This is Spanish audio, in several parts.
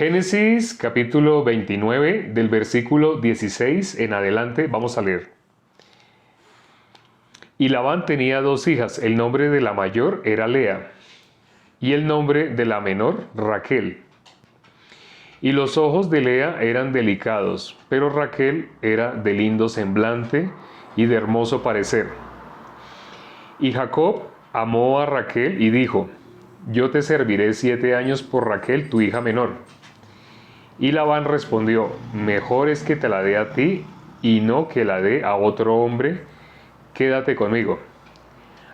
Génesis capítulo 29 del versículo 16 en adelante vamos a leer. Y Labán tenía dos hijas, el nombre de la mayor era Lea y el nombre de la menor Raquel. Y los ojos de Lea eran delicados, pero Raquel era de lindo semblante y de hermoso parecer. Y Jacob amó a Raquel y dijo: yo te serviré 7 años por Raquel, tu hija menor. Y Labán respondió: mejor es que te la dé a ti y no que la dé a otro hombre, quédate conmigo.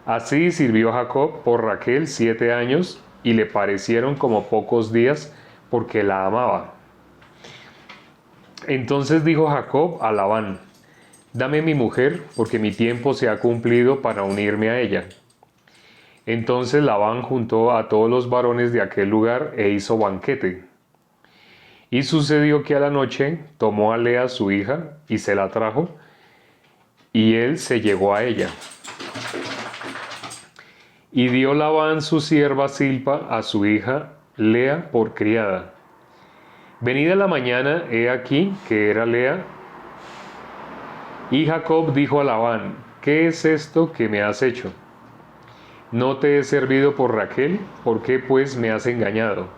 Así sirvió Jacob por Raquel 7 años y le parecieron como pocos días porque la amaba. Entonces dijo Jacob a Labán: dame mi mujer porque mi tiempo se ha cumplido para unirme a ella. Entonces Labán juntó a todos los varones de aquel lugar e hizo banquete. Y sucedió que a la noche tomó a Lea su hija y se la trajo, y él se llegó a ella. Y dio Labán su sierva Zilpa a su hija Lea por criada. Venida la mañana, he aquí que era Lea. Y Jacob dijo a Labán: ¿qué es esto que me has hecho? ¿No te he servido por Raquel? ¿Por qué pues me has engañado?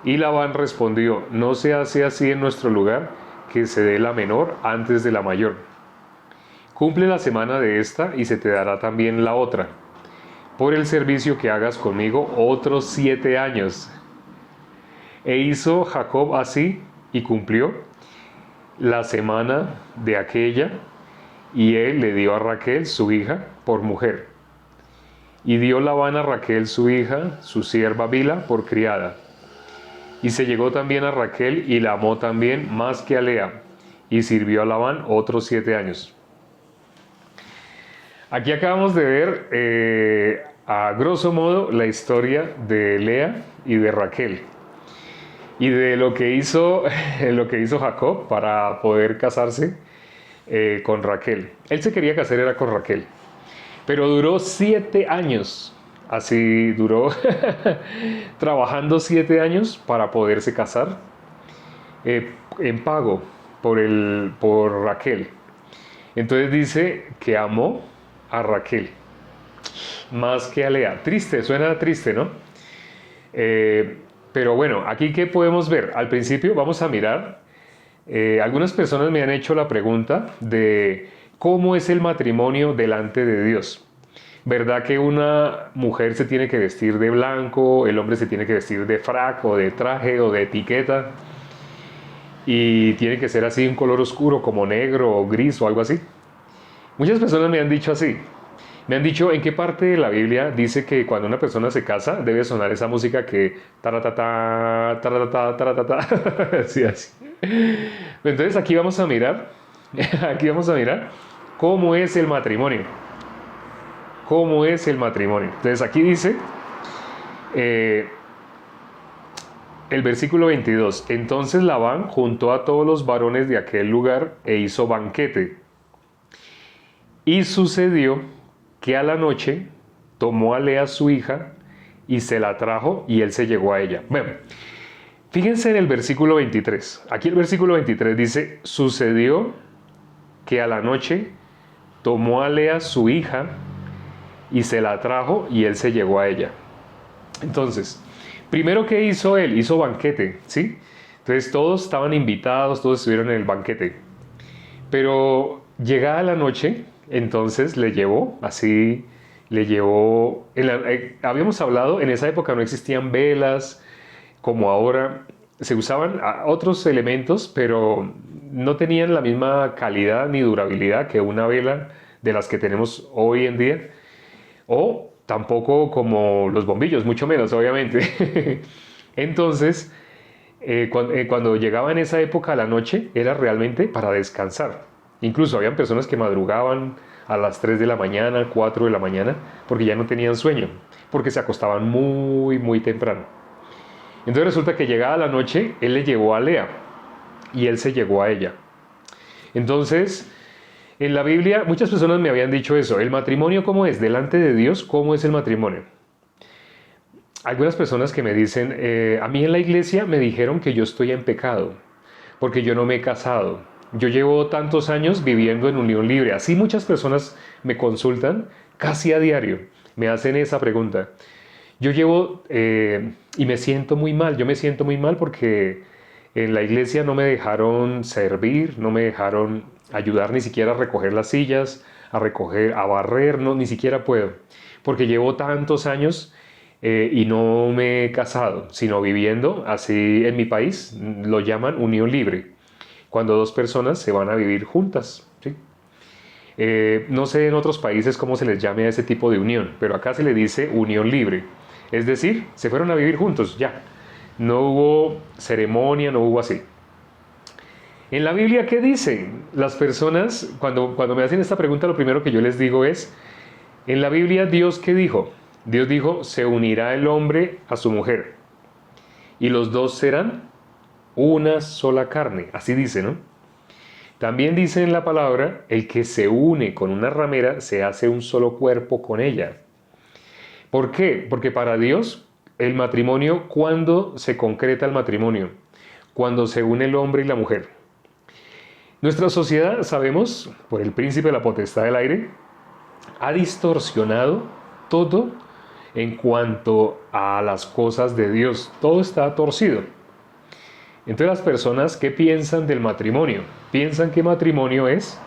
Y Labán respondió: no se hace así en nuestro lugar, que se dé la menor antes de la mayor. Cumple la semana de esta y se te dará también la otra, por el servicio que hagas conmigo otros 7 años. E hizo Jacob así y cumplió la semana de aquella, y él le dio a Raquel su hija por mujer. Y dio Labán a Raquel su hija, su sierva Bila, por criada. Y se llegó también a Raquel y la amó también más que a Lea, y sirvió a Labán otros 7 años. Aquí acabamos de ver a grosso modo la historia de Lea y de Raquel y de lo que hizo Jacob para poder casarse con Raquel. Él se quería casar era con Raquel, pero duró 7 años. Así duró trabajando 7 años para poderse casar en pago por Raquel. Entonces dice que amó a Raquel más que a Lea. Triste, suena triste, ¿no? Pero bueno, aquí ¿qué podemos ver? Al principio vamos a mirar, algunas personas me han hecho la pregunta de cómo es el matrimonio delante de Dios. ¿Verdad que una mujer se tiene que vestir de blanco, el hombre se tiene que vestir de frac o de traje o de etiqueta? Y tiene que ser así un color oscuro como negro o gris o algo así. Muchas personas me han dicho así. Me han dicho en qué parte de la Biblia dice que cuando una persona se casa debe sonar esa música que taratata, taratata, taratata, así, así. Entonces aquí vamos a mirar cómo es el matrimonio. ¿Cómo es el matrimonio? Entonces aquí dice el versículo 22. Entonces Labán juntó a todos los varones de aquel lugar e hizo banquete. Y sucedió que a la noche tomó a Lea su hija y se la trajo y él se llegó a ella. Bueno, fíjense en el versículo 23. Aquí el versículo 23 dice: sucedió que a la noche tomó a Lea su hija y se la trajo y él se llegó a ella. Entonces, primero, ¿qué hizo él? Hizo banquete, ¿sí? Entonces todos estaban invitados, todos estuvieron en el banquete. Pero llegada la noche, entonces habíamos hablado, en esa época no existían velas como ahora, se usaban otros elementos, pero no tenían la misma calidad ni durabilidad que una vela de las que tenemos hoy en día. O tampoco como los bombillos, mucho menos, obviamente. Entonces, cuando llegaba en esa época a la noche, era realmente para descansar. Incluso habían personas que madrugaban a las 3 de la mañana, 4 de la mañana, porque ya no tenían sueño, porque se acostaban muy, muy temprano. Entonces resulta que llegada la noche, él le llegó a Lea y él se llegó a ella. Entonces, en la Biblia muchas personas me habían dicho eso. ¿El matrimonio cómo es? Delante de Dios, ¿cómo es el matrimonio? algunas personas que me dicen, a mí en la iglesia me dijeron que yo estoy en pecado, porque yo no me he casado. Yo llevo tantos años viviendo en unión libre. Así muchas personas me consultan casi a diario, me hacen esa pregunta. Yo llevo y me siento muy mal, yo me siento muy mal porque en la iglesia no me dejaron servir, no me dejaron ayudar ni siquiera a recoger las sillas, a recoger, a barrer, no, ni siquiera puedo, porque llevo tantos años y no me he casado, sino viviendo así en mi país, lo llaman unión libre, cuando dos personas se van a vivir juntas, ¿sí? No sé en otros países cómo se les llame a ese tipo de unión, pero acá se le dice unión libre. Es decir, se fueron a vivir juntos, ya. No hubo ceremonia, no hubo así. En la Biblia, ¿qué dicen? Las personas, cuando me hacen esta pregunta, lo primero que yo les digo es, en la Biblia, ¿Dios qué dijo? Dios dijo, se unirá el hombre a su mujer, y los dos serán una sola carne. Así dice, ¿no? También dice en la palabra, el que se une con una ramera se hace un solo cuerpo con ella. ¿Por qué? Porque para Dios el matrimonio, ¿cuándo se concreta el matrimonio? Cuando se une el hombre y la mujer. Nuestra sociedad, sabemos, por el príncipe de la potestad del aire, ha distorsionado todo en cuanto a las cosas de Dios. Todo está torcido. Entonces las personas, ¿qué piensan del matrimonio? Piensan que matrimonio es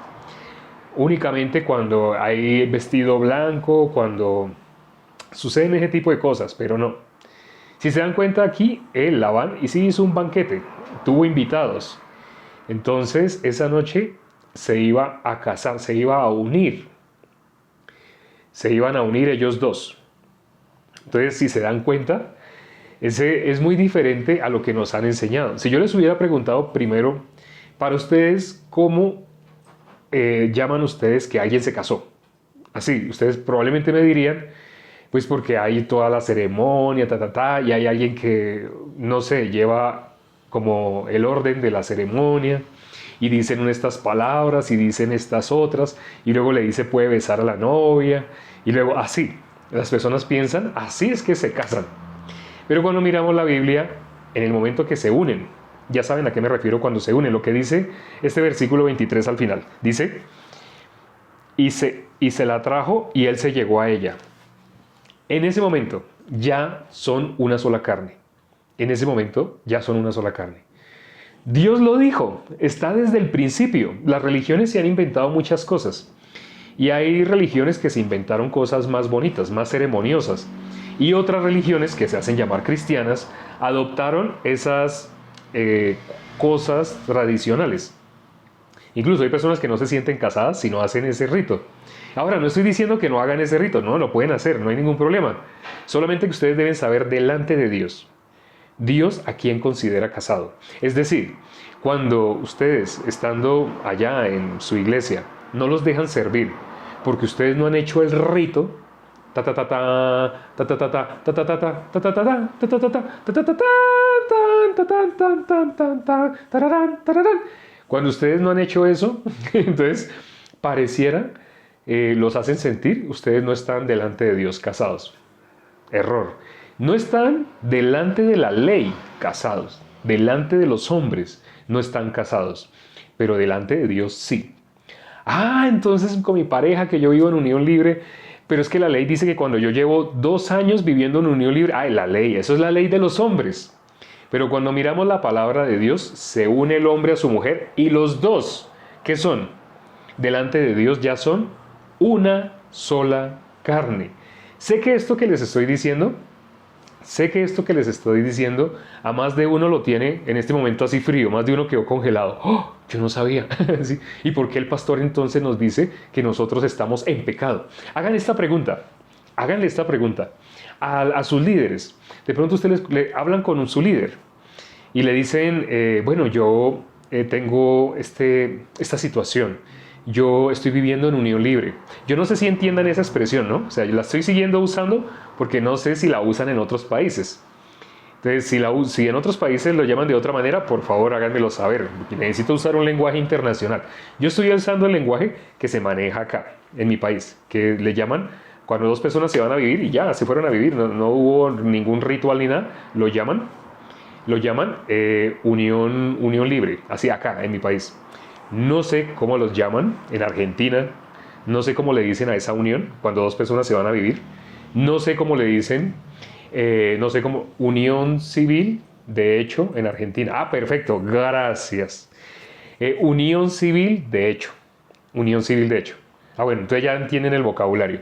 únicamente cuando hay vestido blanco, cuando suceden ese tipo de cosas, pero no. Si se dan cuenta aquí, Labán y sí hizo un banquete, tuvo invitados. Entonces esa noche se iba a casar, se iba a unir. Se iban a unir ellos dos. Entonces si se dan cuenta, ese es muy diferente a lo que nos han enseñado. Si yo les hubiera preguntado primero, para ustedes, ¿cómo llaman ustedes que alguien se casó? Así, ustedes probablemente me dirían, pues porque hay toda la ceremonia, y hay alguien que, no sé, lleva como el orden de la ceremonia, y dicen estas palabras, y dicen estas otras, y luego le dice puede besar a la novia, y luego así. Las personas piensan, así es que se casan. Pero cuando miramos la Biblia, en el momento que se unen, ya saben a qué me refiero cuando se unen, lo que dice este versículo 23 al final. Dice, y se la trajo y él se llegó a ella. En ese momento ya son una sola carne. En ese momento ya son una sola carne. Dios lo dijo, está desde el principio. Las religiones se han inventado muchas cosas. Y hay religiones que se inventaron cosas más bonitas, más ceremoniosas. Y otras religiones que se hacen llamar cristianas adoptaron esas cosas tradicionales. Incluso hay personas que no se sienten casadas si no hacen ese rito. Ahora, no estoy diciendo que no hagan ese rito, no, lo pueden hacer, no hay ningún problema. Solamente que ustedes deben saber delante de Dios, Dios a quién considera casado. Es decir, cuando ustedes, estando allá en su iglesia, no los dejan servir porque ustedes no han hecho el rito, cuando ustedes no han hecho eso, entonces pareciera los hacen sentir, ustedes no están delante de Dios casados. Error. No están delante de la ley casados, delante de los hombres no están casados, pero delante de Dios sí. Entonces con mi pareja que yo vivo en unión libre, pero es que la ley dice que cuando yo llevo 2 años viviendo en unión libre, la ley, eso es la ley de los hombres. Pero cuando miramos la palabra de Dios, se une el hombre a su mujer y los dos, ¿qué son? Delante de Dios ya son una sola carne. Sé que esto que les estoy diciendo a más de uno lo tiene en este momento así frío, más de uno quedó congelado. ¡Oh! Yo no sabía. ¿Sí? ¿Y por qué el pastor entonces nos dice que nosotros estamos en pecado? Háganle esta pregunta a sus líderes. De pronto ustedes le hablan con su líder y le dicen, bueno, yo tengo esta situación. Yo estoy viviendo en unión libre. Yo no sé si entiendan esa expresión, ¿no? O sea, yo la estoy siguiendo usando porque no sé si la usan en otros países. Entonces, si en otros países lo llaman de otra manera, por favor háganmelo saber. Necesito usar un lenguaje internacional. Yo estoy usando el lenguaje que se maneja acá, en mi país, que le llaman Cuando dos personas se van a vivir y ya, se fueron a vivir, no hubo ningún ritual ni nada, lo llaman unión libre, así acá en mi país. No sé cómo los llaman en Argentina, no sé cómo le dicen a esa unión cuando dos personas se van a vivir, no sé cómo le dicen, no sé cómo, unión civil, de hecho, en Argentina. Ah, perfecto, gracias. Unión civil, de hecho. Unión civil, de hecho. Ah, bueno, entonces ya entienden el vocabulario.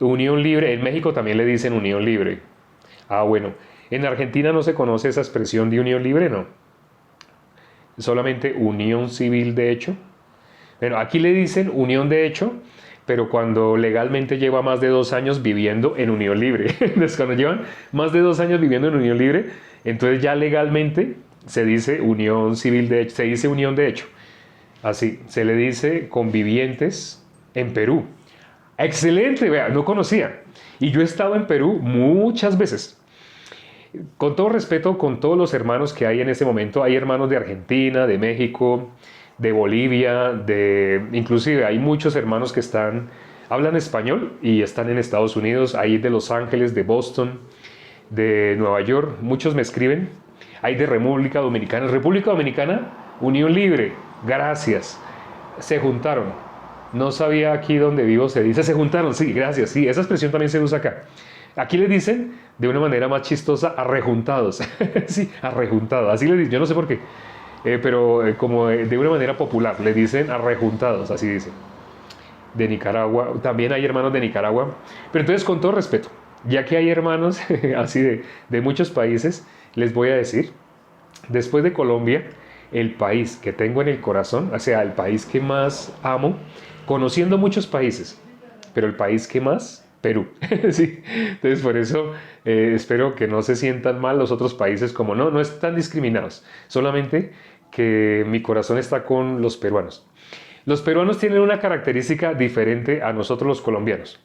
Unión libre, en México también le dicen unión libre. Ah, bueno, en Argentina no se conoce esa expresión de unión libre, no. Solamente unión civil, de hecho. Bueno, aquí le dicen unión de hecho, pero cuando legalmente lleva más de 2 años viviendo en unión libre. Entonces, cuando llevan más de 2 años viviendo en unión libre, entonces ya legalmente se dice unión civil de hecho, se dice unión de hecho. Así, se le dice convivientes en Perú. Excelente, vea, no conocía. Y yo he estado en Perú muchas veces. Con todo respeto, con todos los hermanos que hay en este momento, hay hermanos de Argentina, de México, de Bolivia, inclusive hay muchos hermanos que hablan español y están en Estados Unidos, hay de Los Ángeles, de Boston, de Nueva York, muchos me escriben, hay de República Dominicana, Unión Libre, gracias, se juntaron, no sabía aquí donde vivo se dice se juntaron, sí, gracias, sí, esa expresión también se usa acá. Aquí les dicen de una manera más chistosa arrejuntados, sí, arrejuntados, así les dicen, yo no sé por qué, pero como de una manera popular, le dicen arrejuntados, así dicen. De Nicaragua, también hay hermanos de Nicaragua, pero entonces con todo respeto, ya que hay hermanos así de muchos países, les voy a decir, después de Colombia, el país que tengo en el corazón, o sea, el país que más amo, conociendo muchos países, pero el país que más, Perú. Sí. Entonces por eso espero que no se sientan mal los otros países, como no están discriminados, solamente que mi corazón está con los peruanos. Los peruanos tienen una característica diferente a nosotros los colombianos.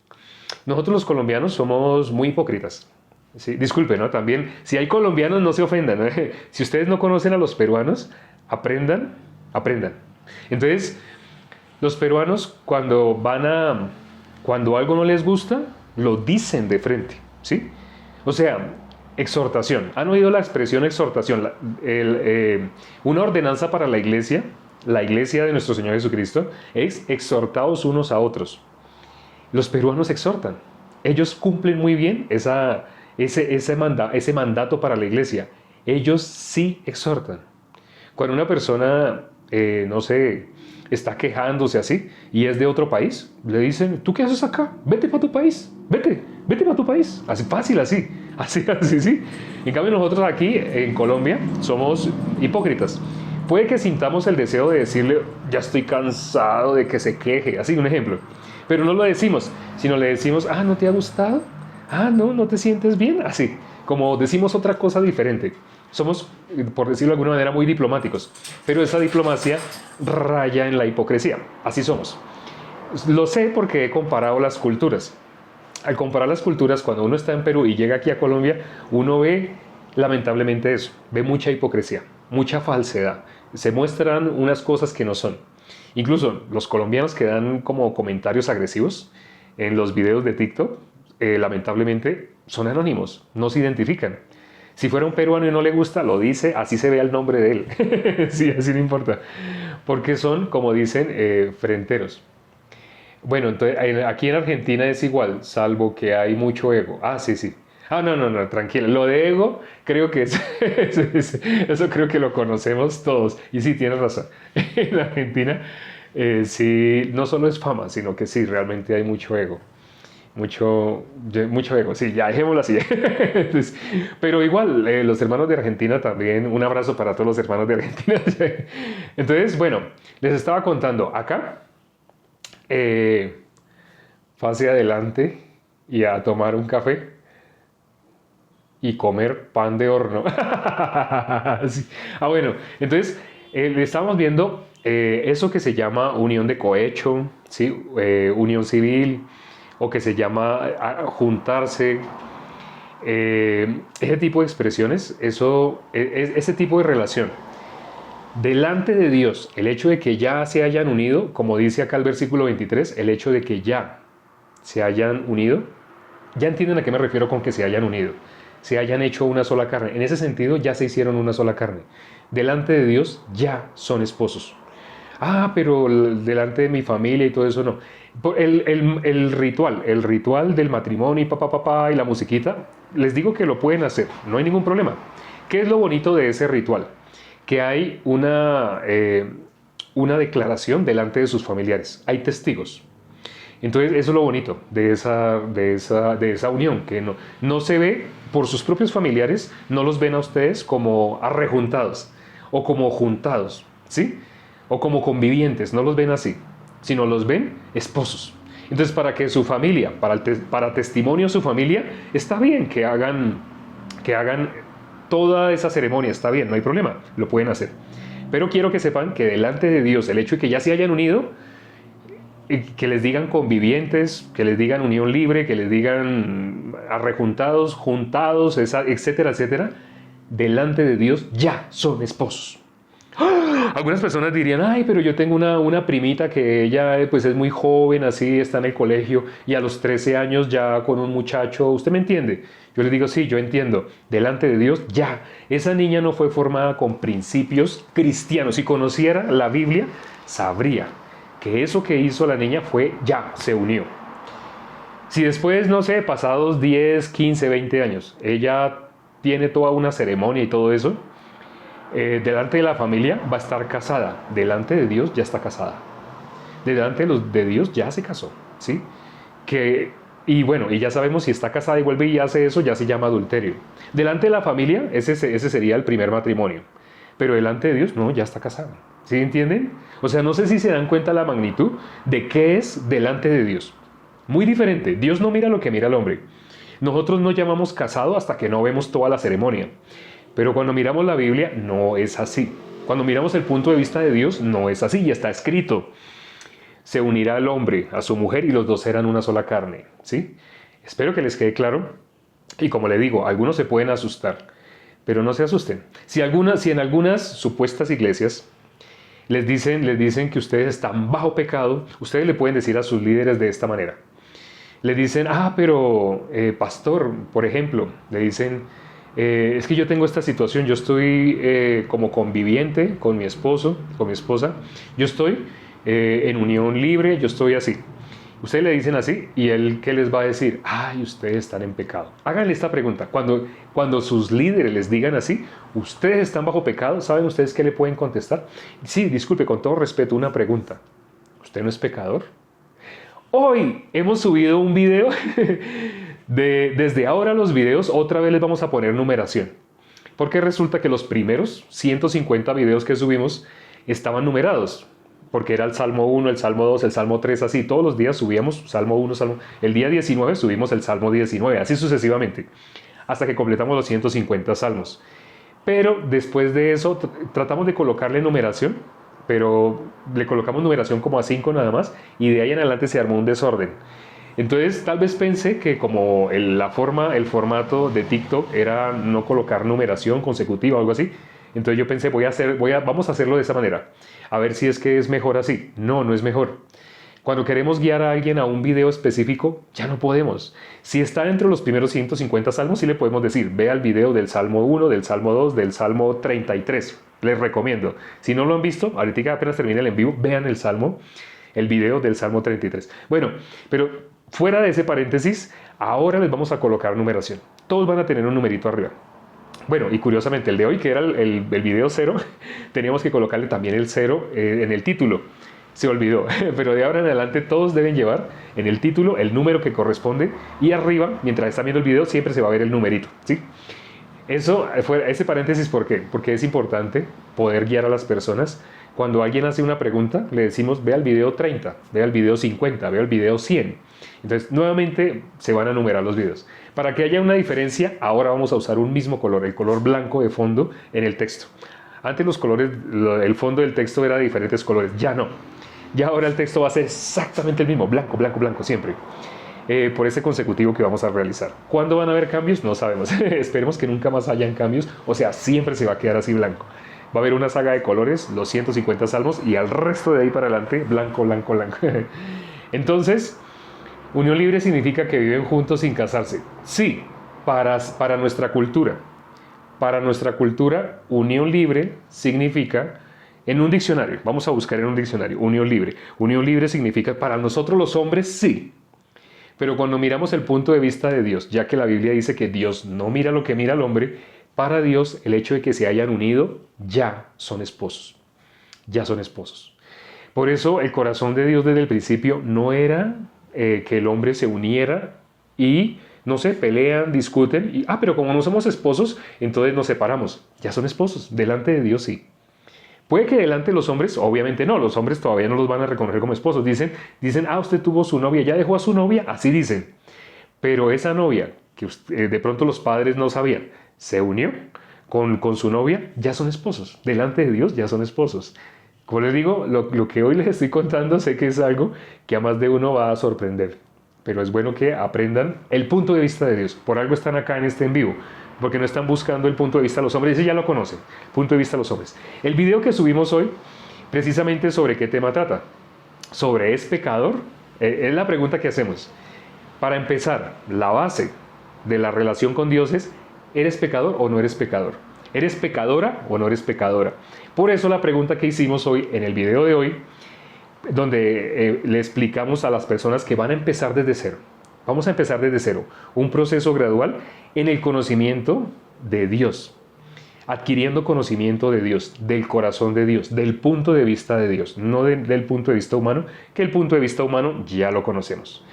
Nosotros los colombianos somos muy hipócritas. Sí, disculpe, ¿no? También, si hay colombianos, no se ofendan, ¿no? Si ustedes no conocen a los peruanos, aprendan. Entonces, los peruanos cuando algo no les gusta, lo dicen de frente, ¿sí? O sea, exhortación. ¿Han oído la expresión exhortación? Una ordenanza para la iglesia de nuestro Señor Jesucristo, es exhortaos unos a otros. Los peruanos exhortan. Ellos cumplen muy bien ese mandato para la iglesia. Ellos sí exhortan. Cuando una persona, no sé, está quejándose así y es de otro país, le dicen, ¿tú qué haces acá? Vete para tu país, vete para tu país. Así fácil, así, sí. En cambio nosotros aquí en Colombia somos hipócritas. Puede que sintamos el deseo de decirle, ya estoy cansado de que se queje, así un ejemplo. Pero no lo decimos, sino le decimos, ¿no te ha gustado? ¿No te sientes bien? Así, como decimos otra cosa diferente. Somos, por decirlo de alguna manera, muy diplomáticos. Pero esa diplomacia raya en la hipocresía. Así somos. Lo sé porque he comparado las culturas. Al comparar las culturas, cuando uno está en Perú y llega aquí a Colombia, uno ve lamentablemente eso. Ve mucha hipocresía, mucha falsedad. Se muestran unas cosas que no son. Incluso los colombianos que dan como comentarios agresivos en los videos de TikTok, lamentablemente son anónimos, no se identifican. Si fuera un peruano y no le gusta, lo dice, así se vea el nombre de él. Sí, así no importa. Porque son, como dicen, frenteros. Bueno, entonces aquí en Argentina es igual, salvo que hay mucho ego. Sí. No, tranquila. Lo de ego, creo que eso creo que lo conocemos todos. Y sí, tienes razón. En Argentina, sí, no solo es fama, sino que sí, realmente hay mucho ego. Mucho ego, sí, ya dejémoslo así. Entonces, pero igual, los hermanos de Argentina también, un abrazo para todos los hermanos de Argentina. Entonces, bueno, les estaba contando acá, pase adelante y a tomar un café y comer pan de horno. Sí. Bueno, entonces, le estamos viendo eso que se llama unión de cohecho, ¿sí? Unión civil, o que se llama juntarse, ese tipo de expresiones, ese tipo de relación. Delante de Dios, el hecho de que ya se hayan unido, como dice acá el versículo 23, el hecho de que ya se hayan unido. Ya entienden a qué me refiero con que se hayan unido. Se hayan hecho una sola carne. En ese sentido ya se hicieron una sola carne. Delante de Dios ya son esposos. Ah, pero delante de mi familia y todo eso no. El ritual del matrimonio y papá y la musiquita, les digo que lo pueden hacer, no hay ningún problema. ¿Qué es lo bonito de ese ritual? Que hay una declaración delante de sus familiares, hay testigos. Entonces eso es lo bonito de esa unión, que no se ve por sus propios familiares, no los ven a ustedes como arrejuntados o como juntados, ¿sí? O como convivientes, no los ven así, sino los ven esposos. Entonces para que su familia, para testimonio a su familia, está bien que hagan toda esa ceremonia, está bien, no hay problema, lo pueden hacer. Pero quiero que sepan que delante de Dios, el hecho de que ya se hayan unido, que les digan convivientes, que les digan unión libre, que les digan arrejuntados, juntados, etcétera, etcétera, delante de Dios ya son esposos. Algunas personas dirían, ay, pero yo tengo una primita que ella pues es muy joven, así está en el colegio y a los 13 años ya con un muchacho, ¿usted me entiende? Yo les digo, sí, yo entiendo, delante de Dios ya, esa niña no fue formada con principios cristianos. Si conociera la Biblia, sabría que eso que hizo la niña fue ya, se unió. Si después, no sé, pasados 10, 15, 20 años, ella tiene toda una ceremonia y todo eso, delante de la familia va a estar casada, delante de Dios ya está casada, delante de Dios ya se casó, ¿sí? Y bueno, y ya sabemos, si está casada y vuelve y hace eso, ya se llama adulterio. Delante de la familia, ese sería el primer matrimonio, pero delante de Dios, no, ya está casada. ¿Sí entienden? O sea, no sé si se dan cuenta la magnitud de qué es delante de Dios. Muy diferente. Dios no mira lo que mira el hombre. Nosotros no llamamos casado hasta que no vemos toda la ceremonia. Pero cuando miramos la Biblia, no es así. Cuando miramos el punto de vista de Dios, no es así. Y está escrito: se unirá el hombre a su mujer y los dos serán una sola carne. ¿Sí? Espero que les quede claro. Y como le digo, algunos se pueden asustar, pero no se asusten. Si en algunas supuestas iglesias les dicen que ustedes están bajo pecado, ustedes le pueden decir a sus líderes de esta manera. Le dicen, pero pastor, por ejemplo, le dicen, es que yo tengo esta situación, yo estoy como conviviente con mi esposo, con mi esposa, yo estoy en unión libre, yo estoy así. Ustedes le dicen así y él, ¿qué les va a decir? Ay, ustedes están en pecado. Háganle esta pregunta. Cuando sus líderes les digan así, ustedes están bajo pecado, ¿saben ustedes qué le pueden contestar? Sí, disculpe, con todo respeto, una pregunta. ¿Usted no es pecador? Hoy hemos subido un video, desde ahora los videos, otra vez les vamos a poner numeración. Porque resulta que los primeros 150 videos que subimos estaban numerados. Porque era el Salmo 1, el Salmo 2, el Salmo 3, así. Todos los días subíamos Salmo 1, el día 19 subimos el Salmo 19, así sucesivamente, hasta que completamos los 150 salmos. Pero después de eso tratamos de colocarle numeración, pero le colocamos numeración como a 5 nada más, y de ahí en adelante se armó un desorden. Entonces tal vez pensé que como el formato de TikTok era no colocar numeración consecutiva o algo así, entonces yo pensé, vamos a hacerlo de esa manera, a ver si es que es mejor así. No, no es mejor. Cuando queremos guiar a alguien a un video específico, ya no podemos. Si está entre los primeros 150 salmos, sí le podemos decir, vea el video del Salmo 1, del Salmo 2, del Salmo 33. Les recomiendo. Si no lo han visto, ahorita apenas termine el en vivo, vean el video del Salmo 33. Bueno, pero fuera de ese paréntesis, ahora les vamos a colocar numeración. Todos van a tener un numerito arriba. Bueno, y curiosamente el de hoy, que era el video 0, teníamos que colocarle también el 0 en el título. Se olvidó, pero de ahora en adelante todos deben llevar en el título el número que corresponde, y arriba, mientras están viendo el video, siempre se va a ver el numerito, ¿sí? Ese paréntesis, ¿por qué? Porque es importante poder guiar a las personas. Cuando alguien hace una pregunta, le decimos, ve al video 30, ve al video 50, ve al video 100. Entonces, nuevamente se van a numerar los videos. Para que haya una diferencia, ahora vamos a usar un mismo color, el color blanco de fondo en el texto. Antes el fondo del texto era de diferentes colores, ya no. Ya ahora el texto va a ser exactamente el mismo, blanco, blanco, blanco, siempre. Por ese consecutivo que vamos a realizar. ¿Cuándo van a haber cambios? No sabemos. Esperemos que nunca más hayan cambios, o sea, siempre se va a quedar así blanco. Va a haber una saga de colores, los 150 salmos, y al resto de ahí para adelante, blanco, blanco, blanco. Entonces, Unión libre significa que viven juntos sin casarse. Sí, para nuestra cultura. Para nuestra cultura, unión libre significa, en un diccionario, vamos a buscar en un diccionario, unión libre. Unión libre significa, para nosotros los hombres, sí. Pero cuando miramos el punto de vista de Dios, ya que la Biblia dice que Dios no mira lo que mira el hombre, para Dios el hecho de que se hayan unido ya son esposos. Ya son esposos. Por eso el corazón de Dios desde el principio no era que el hombre se uniera y, no sé, pelean, discuten, y, pero como no somos esposos, entonces nos separamos. Ya son esposos, delante de Dios sí. Puede que delante de los hombres, obviamente no, los hombres todavía no los van a reconocer como esposos. Dicen, usted tuvo su novia, ya dejó a su novia, así dicen. Pero esa novia, que de pronto los padres no sabían, se unió con su novia, ya son esposos. Delante de Dios ya son esposos. Como les digo, lo que hoy les estoy contando sé que es algo que a más de uno va a sorprender. Pero es bueno que aprendan el punto de vista de Dios. Por algo están acá en este en vivo. Porque no están buscando el punto de vista de los hombres. Ese ya lo conocen. Punto de vista de los hombres. El video que subimos hoy, precisamente sobre qué tema trata. Sobre ¿es pecador? Es la pregunta que hacemos. Para empezar, la base de la relación con Dios es, ¿eres pecador o no eres pecador? ¿Eres pecadora o no eres pecadora? Por eso la pregunta que hicimos hoy en el video de hoy, donde le explicamos a las personas que van a empezar desde cero. Vamos a empezar desde cero, un proceso gradual en el conocimiento de Dios, adquiriendo conocimiento de Dios, del corazón de Dios, del punto de vista de Dios, no del punto de vista humano, que el punto de vista humano ya lo conocemos.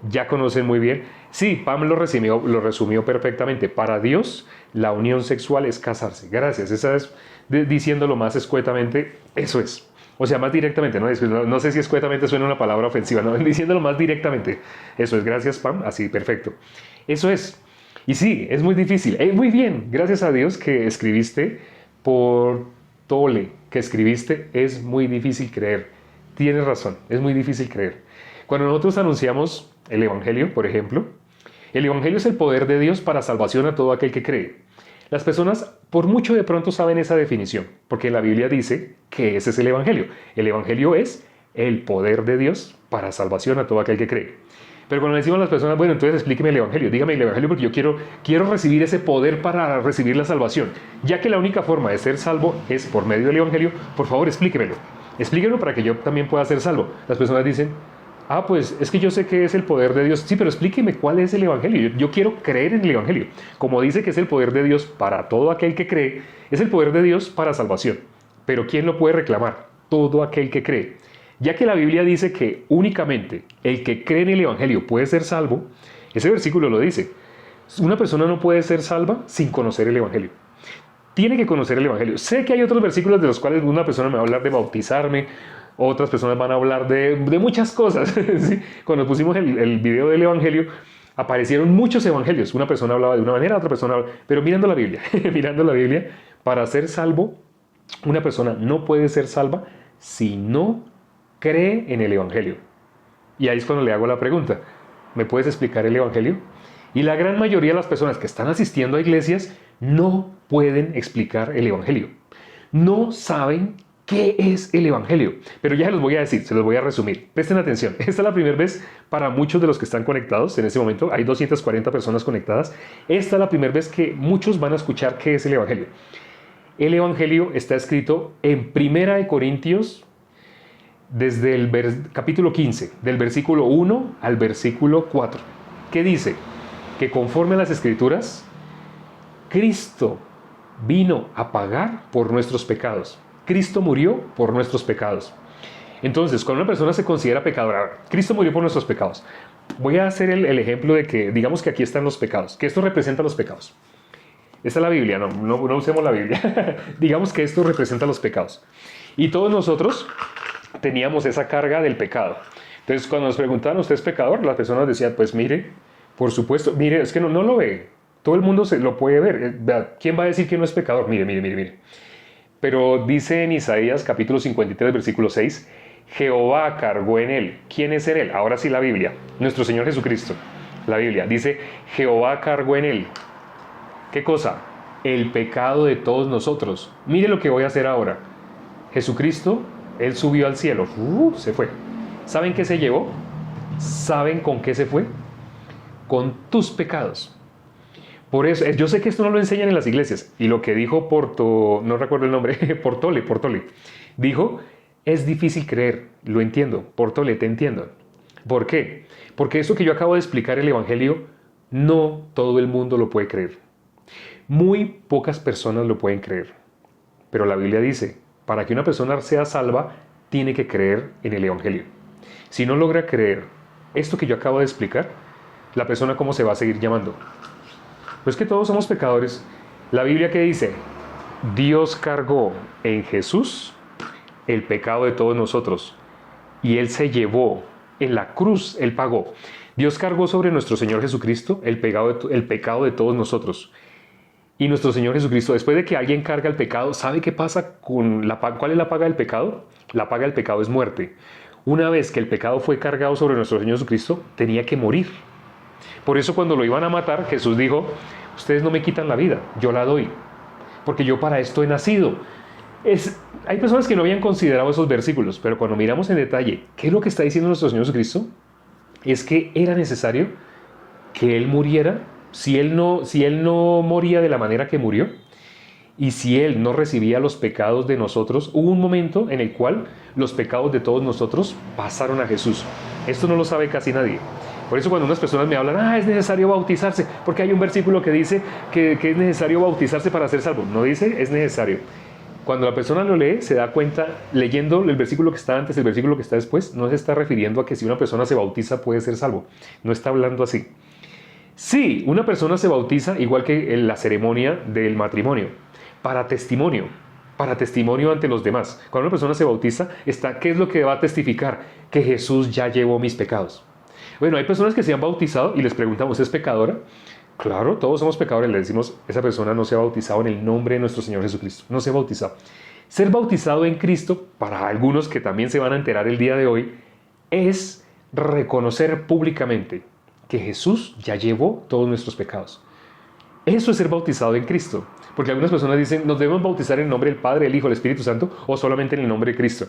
Ya conocen muy bien. Sí, Pam lo resumió perfectamente. Para Dios, la unión sexual es casarse. Gracias. Esa es, diciéndolo más escuetamente, eso es. O sea, más directamente, no sé si escuetamente suena una palabra ofensiva, no, diciéndolo más directamente. Eso es, gracias Pam, así, perfecto. Eso es. Y sí, es muy difícil. Muy bien, gracias a Dios que escribiste por Tole, que escribiste, es muy difícil creer. Tienes razón, es muy difícil creer. Cuando nosotros anunciamos el Evangelio, por ejemplo, el Evangelio es el poder de Dios para salvación a todo aquel que cree. Las personas por mucho de pronto saben esa definición, porque la Biblia dice que ese es el Evangelio. El Evangelio es el poder de Dios para salvación a todo aquel que cree. Pero cuando le decimos a las personas, bueno, entonces explíqueme el Evangelio, dígame el Evangelio porque yo quiero recibir ese poder para recibir la salvación. Ya que la única forma de ser salvo es por medio del Evangelio, por favor explíquemelo. Explíquemelo para que yo también pueda ser salvo. Las personas dicen, pues es que yo sé que es el poder de Dios. Sí, pero explíqueme cuál es el Evangelio. Yo quiero creer en el Evangelio. Como dice que es el poder de Dios para todo aquel que cree, es el poder de Dios para salvación. Pero ¿quién lo puede reclamar? Todo aquel que cree. Ya que la Biblia dice que únicamente el que cree en el Evangelio puede ser salvo, ese versículo lo dice. Una persona no puede ser salva sin conocer el Evangelio. Tiene que conocer el Evangelio. Sé que hay otros versículos de los cuales una persona me va a hablar de bautizarme, otras personas van a hablar de muchas cosas. ¿Sí? Cuando pusimos el video del Evangelio, aparecieron muchos evangelios. Una persona hablaba de una manera, otra persona hablaba... Pero mirando la Biblia, mirando la Biblia, para ser salvo, una persona no puede ser salva si no cree en el Evangelio. Y ahí es cuando le hago la pregunta, ¿me puedes explicar el Evangelio? Y la gran mayoría de las personas que están asistiendo a iglesias no pueden explicar el Evangelio. No saben qué es el Evangelio. Pero ya se los voy a decir, se los voy a resumir. Presten atención. Esta es la primera vez para muchos de los que están conectados. En este momento hay 240 personas conectadas. Esta es la primera vez que muchos van a escuchar qué es el Evangelio. El Evangelio está escrito en 1 Corintios, desde el capítulo 15, del versículo 1 al versículo 4. ¿Qué dice? Que conforme a las Escrituras, Cristo vino a pagar por nuestros pecados. Cristo murió por nuestros pecados. Entonces, cuando una persona se considera pecadora, Cristo murió por nuestros pecados. Voy a hacer el ejemplo de que, digamos que aquí están los pecados, que esto representa los pecados. Esta es la Biblia, no usemos la Biblia. Digamos que esto representa los pecados. Y todos nosotros teníamos esa carga del pecado. Entonces, cuando nos preguntaban, ¿usted es pecador? Las personas decían, pues mire, por supuesto, mire, es que no lo ve. Todo el mundo lo puede ver. ¿Quién va a decir que no es pecador? Mire. Pero dice en Isaías capítulo 53, versículo 6, Jehová cargó en él. ¿Quién es en él? Ahora sí la Biblia. Nuestro Señor Jesucristo. La Biblia dice, Jehová cargó en él. ¿Qué cosa? El pecado de todos nosotros. Mire lo que voy a hacer ahora. Jesucristo, él subió al cielo. Se fue. ¿Saben qué se llevó? ¿saben con qué se fue? Con tus pecados. Por eso, yo sé que esto no lo enseñan en las iglesias. Y lo que dijo no recuerdo el nombre, Portole, dijo, es difícil creer, lo entiendo. Portole, te entiendo. ¿Por qué? Porque eso que yo acabo de explicar, el Evangelio, no todo el mundo lo puede creer. Muy pocas personas lo pueden creer. Pero la Biblia dice, para que una persona sea salva, tiene que creer en el Evangelio. Si no logra creer esto que yo acabo de explicar, la persona ¿cómo se va a seguir llamando? Pues que todos somos pecadores. La Biblia que dice, Dios cargó en Jesús el pecado de todos nosotros y Él se llevó en la cruz, Él pagó. Dios cargó sobre nuestro Señor Jesucristo el pecado de todos nosotros. Y nuestro Señor Jesucristo, después de que alguien carga el pecado, ¿sabe qué pasa con cuál es la paga del pecado? La paga del pecado es muerte. Una vez que el pecado fue cargado sobre nuestro Señor Jesucristo, tenía que morir. Por eso cuando lo iban a matar, Jesús dijo, ustedes no me quitan la vida, yo la doy, porque yo para esto he nacido. Hay personas que no habían considerado esos versículos, pero cuando miramos en detalle, ¿qué es lo que está diciendo nuestro Señor Jesucristo? Es que era necesario que Él muriera. Si él no moría de la manera que murió, y si Él no recibía los pecados de nosotros, hubo un momento en el cual los pecados de todos nosotros pasaron a Jesús. Esto no lo sabe casi nadie. Por eso cuando unas personas me hablan, es necesario bautizarse, porque hay un versículo que dice que es necesario bautizarse para ser salvo. No dice, es necesario. Cuando la persona lo lee, se da cuenta, leyendo el versículo que está antes, el versículo que está después, no se está refiriendo a que si una persona se bautiza puede ser salvo. No está hablando así. Sí, una persona se bautiza igual que en la ceremonia del matrimonio, para testimonio ante los demás. Cuando una persona se bautiza, ¿qué es lo que va a testificar? Que Jesús ya llevó mis pecados. Bueno, hay personas que se han bautizado y les preguntamos, ¿es pecadora? Claro, todos somos pecadores. Le decimos, esa persona no se ha bautizado en el nombre de nuestro Señor Jesucristo. No se ha bautizado. Ser bautizado en Cristo, para algunos que también se van a enterar el día de hoy, es reconocer públicamente que Jesús ya llevó todos nuestros pecados. Eso es ser bautizado en Cristo. Porque algunas personas dicen, ¿nos debemos bautizar en el nombre del Padre, el Hijo, el Espíritu Santo o solamente en el nombre de Cristo?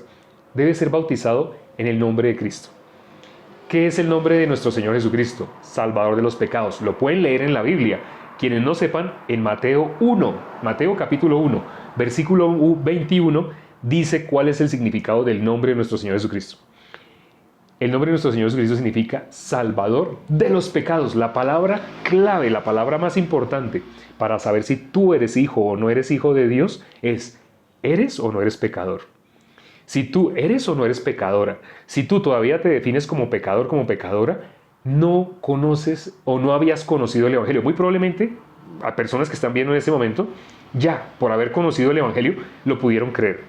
Debe ser bautizado en el nombre de Cristo. ¿Qué es el nombre de nuestro Señor Jesucristo? Salvador de los pecados. Lo pueden leer en la Biblia. Quienes no sepan, en Mateo 1, Mateo capítulo 1, versículo 21, dice cuál es el significado del nombre de nuestro Señor Jesucristo. El nombre de nuestro Señor Jesucristo significa Salvador de los pecados. La palabra clave, la palabra más importante para saber si tú eres hijo o no eres hijo de Dios es, ¿eres o no eres pecador? Si tú eres o no eres pecadora, si tú todavía te defines como pecador, como pecadora, no conoces o no habías conocido el Evangelio. Muy probablemente a personas que están viendo en este momento, ya por haber conocido el Evangelio, lo pudieron creer.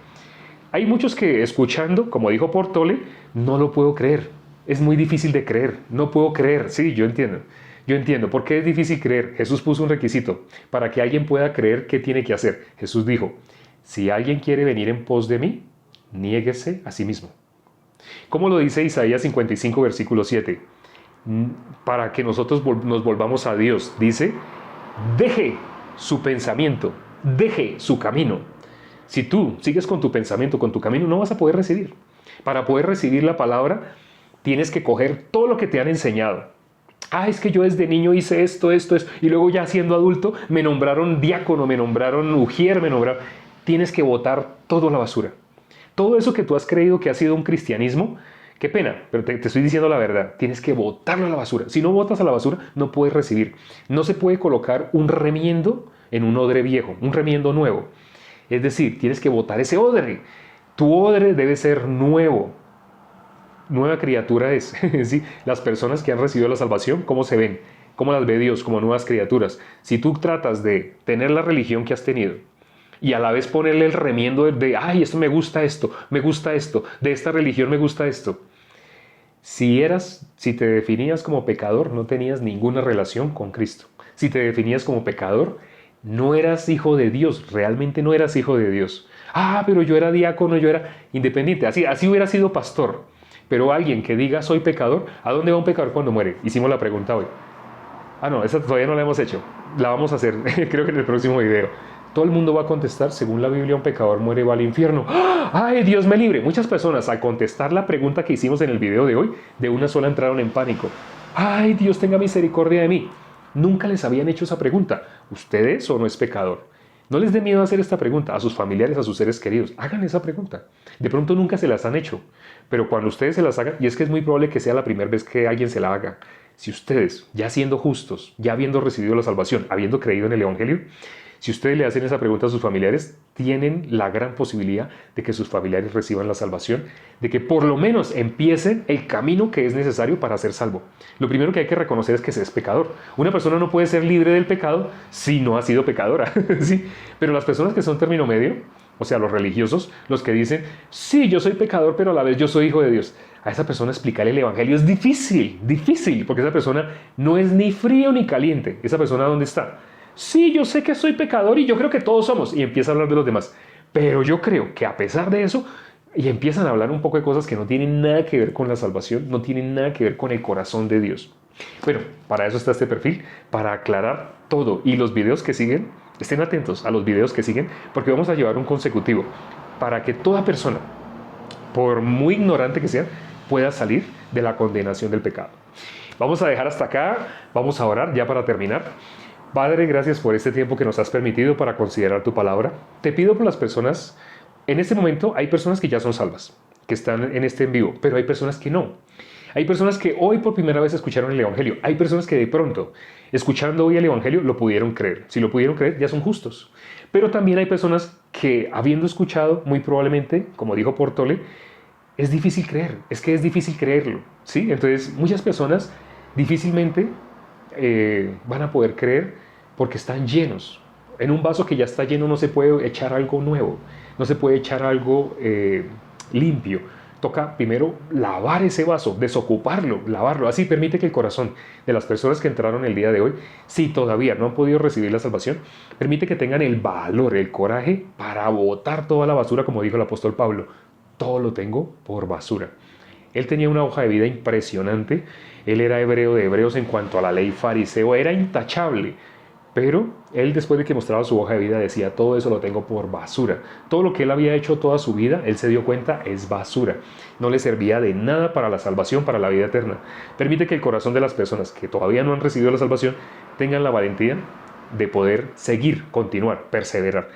Hay muchos que escuchando, como dijo Portole, no lo puedo creer. Es muy difícil de creer. No puedo creer. Sí, yo entiendo. Yo entiendo. ¿Por qué es difícil creer? Jesús puso un requisito. Para que alguien pueda creer, ¿qué tiene que hacer? Jesús dijo, si alguien quiere venir en pos de mí, niéguese a sí mismo. ¿Cómo lo dice Isaías 55, versículo 7? Para que nosotros nos volvamos a Dios. Dice, deje su pensamiento, deje su camino. Si tú sigues con tu pensamiento, con tu camino, no vas a poder recibir. Para poder recibir la palabra, tienes que coger todo lo que te han enseñado. Es que yo desde niño hice esto, y luego ya siendo adulto me nombraron diácono, me nombraron ujier, Tienes que botar todo a la basura. Todo eso que tú has creído que ha sido un cristianismo, qué pena, pero te estoy diciendo la verdad. Tienes que botarlo a la basura. Si no botas a la basura, no puedes recibir. No se puede colocar un remiendo en un odre viejo, un remiendo nuevo. Es decir, tienes que botar ese odre. Tu odre debe ser nuevo. Nueva criatura es. ¿Sí? Las personas que han recibido la salvación, ¿cómo se ven? ¿Cómo las ve Dios? Como nuevas criaturas. Si tú tratas de tener la religión que has tenido y a la vez ponerle el remiendo de esto me gusta esto, de esta religión me gusta esto. Si te definías como pecador, no tenías ninguna relación con Cristo. Si te definías como pecador, no eras hijo de Dios, realmente no eras hijo de Dios. Pero yo era diácono, yo era independiente, así hubiera sido pastor. Pero alguien que diga soy pecador, ¿a dónde va un pecador cuando muere? Hicimos la pregunta hoy. No, esa todavía no la hemos hecho. La vamos a hacer, creo que en el próximo video. Todo el mundo va a contestar, según la Biblia, un pecador muere y va al infierno. ¡Ay, Dios me libre! Muchas personas, al contestar la pregunta que hicimos en el video de hoy, de una sola entraron en pánico. ¡Ay, Dios tenga misericordia de mí! Nunca les habían hecho esa pregunta. ¿Usted es o no es pecador? No les dé miedo hacer esta pregunta a sus familiares, a sus seres queridos. Hagan esa pregunta. De pronto nunca se las han hecho, pero cuando ustedes se las hagan, y es que es muy probable que sea la primera vez que alguien se la haga, si ustedes, ya siendo justos, ya habiendo recibido la salvación, habiendo creído en el Evangelio, si ustedes le hacen esa pregunta a sus familiares, tienen la gran posibilidad de que sus familiares reciban la salvación, de que por lo menos empiecen el camino que es necesario para ser salvo. Lo primero que hay que reconocer es que se es pecador. Una persona no puede ser libre del pecado si no ha sido pecadora, ¿sí? Pero las personas que son término medio, o sea, los religiosos, los que dicen, sí, yo soy pecador, pero a la vez yo soy hijo de Dios. A esa persona explicarle el Evangelio es difícil, porque esa persona no es ni frío ni caliente. ¿Esa persona dónde está? Sí, yo sé que soy pecador y yo creo que todos somos. Y empieza a hablar de los demás. Pero yo creo que a pesar de eso, y empiezan a hablar un poco de cosas que no tienen nada que ver con la salvación, no tienen nada que ver con el corazón de Dios. Bueno, para eso está este perfil, para aclarar todo. Y los videos que siguen, estén atentos a los videos que siguen, porque vamos a llevar un consecutivo para que toda persona, por muy ignorante que sea, pueda salir de la condenación del pecado. Vamos a dejar hasta acá, vamos a orar ya para terminar. Padre, gracias por este tiempo que nos has permitido para considerar tu palabra. Te pido por las personas, en este momento hay personas que ya son salvas, que están en este en vivo, pero hay personas que no. Hay personas que hoy por primera vez escucharon el Evangelio. Hay personas que de pronto, escuchando hoy el Evangelio, lo pudieron creer. Si lo pudieron creer, ya son justos. Pero también hay personas que, habiendo escuchado, muy probablemente, como dijo Portole, es difícil creer. Es que es difícil creerlo, ¿sí? Entonces, muchas personas difícilmente van a poder creer porque están llenos. En un vaso que ya está lleno no se puede echar algo nuevo, no se puede echar algo limpio. Toca primero lavar ese vaso, desocuparlo, lavarlo. Así permite que el corazón de las personas que entraron el día de hoy, si todavía no han podido recibir la salvación, permite que tengan el valor, el coraje para botar toda la basura, como dijo el apóstol Pablo. Todo lo tengo por basura. Él tenía una hoja de vida impresionante. Él era hebreo de hebreos en cuanto a la ley fariseo. Era intachable. Pero él, después de que mostraba su hoja de vida, decía, todo eso lo tengo por basura. Todo lo que él había hecho toda su vida, él se dio cuenta, es basura. No le servía de nada para la salvación, para la vida eterna. Permite que el corazón de las personas que todavía no han recibido la salvación tengan la valentía de poder seguir, continuar, perseverar,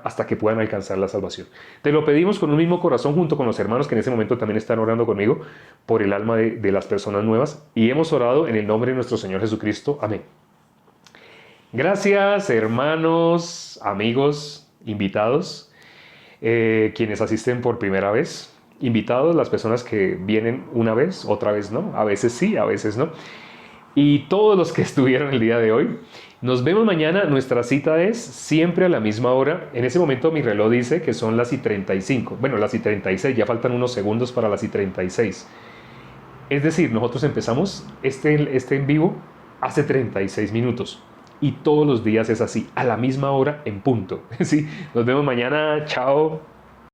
hasta que puedan alcanzar la salvación. Te lo pedimos con un mismo corazón junto con los hermanos que en ese momento también están orando conmigo por el alma de las personas nuevas, y hemos orado en el nombre de nuestro Señor Jesucristo. Amén. Gracias, hermanos, amigos, invitados, quienes asisten por primera vez, invitados, las personas que vienen una vez, otra vez no, a veces sí, a veces no, y todos los que estuvieron el día de hoy. Nos vemos mañana. Nuestra cita es siempre a la misma hora. En ese momento mi reloj dice que son las y 35. Bueno, las y 36. Ya faltan unos segundos para las y 36. Es decir, nosotros empezamos este en vivo hace 36 minutos. Y todos los días es así, a la misma hora en punto. ¿Sí? Nos vemos mañana. Chao.